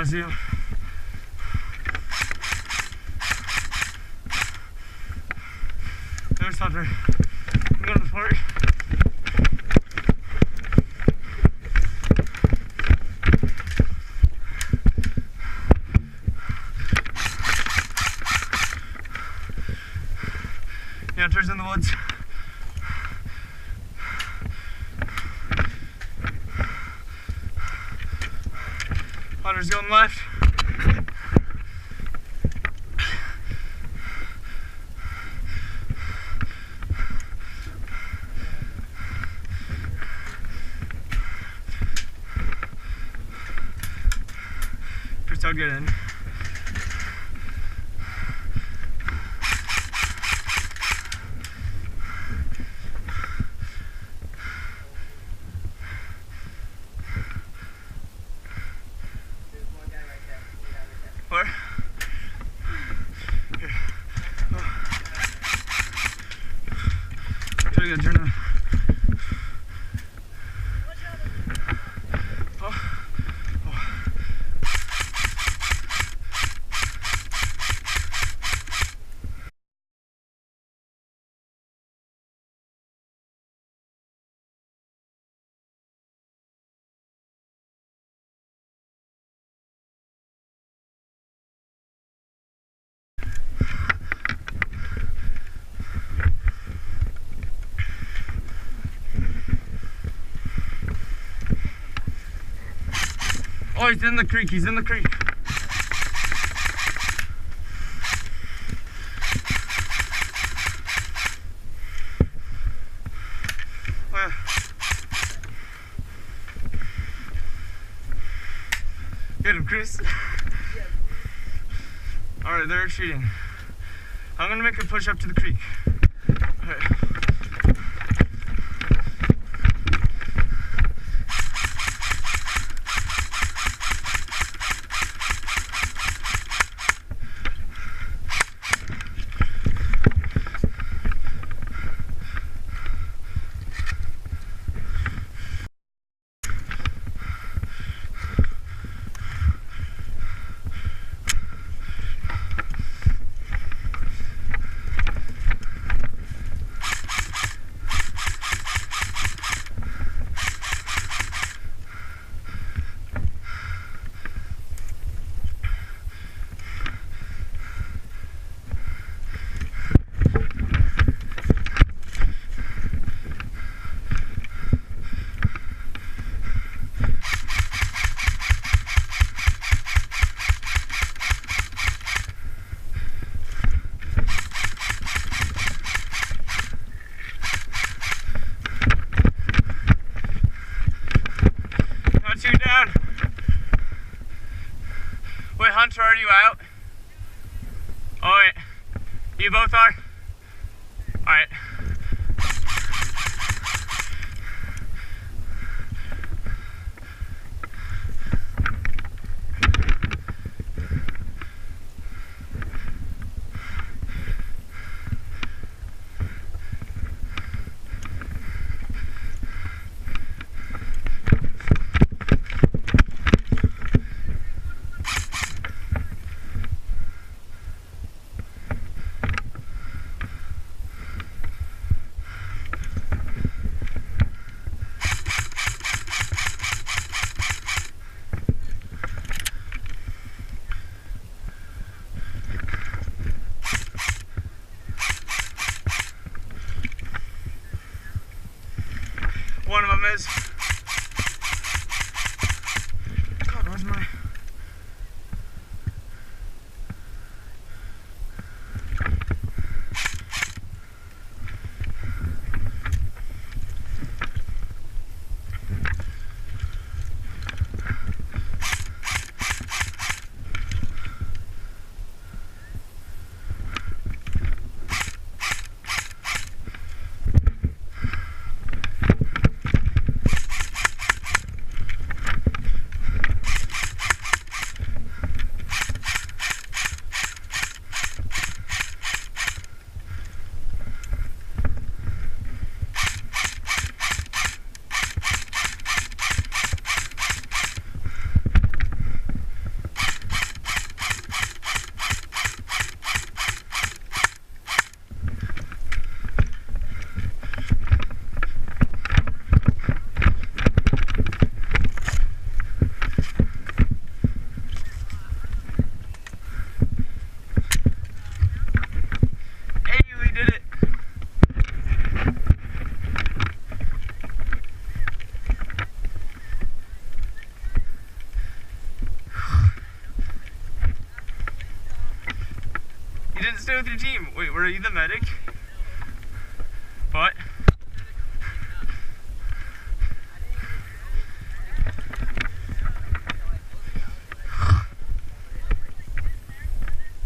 I see him. There's Hunter. I'm going to the park. Yeah, Hunter's in the woods. Hunter's going left. Just how good in. Where? Here. Oh. Try to turn on. Oh. Oh. Oh, he's in the creek. He's in the creek. Where? Get him, Chris. Alright, they're retreating. I'm gonna make a push up to the creek. Alright. Two down. Wait, Hunter, are you out? Oh, wait. You both are? Alright. didn't stay with your team. Wait, were you the medic? What?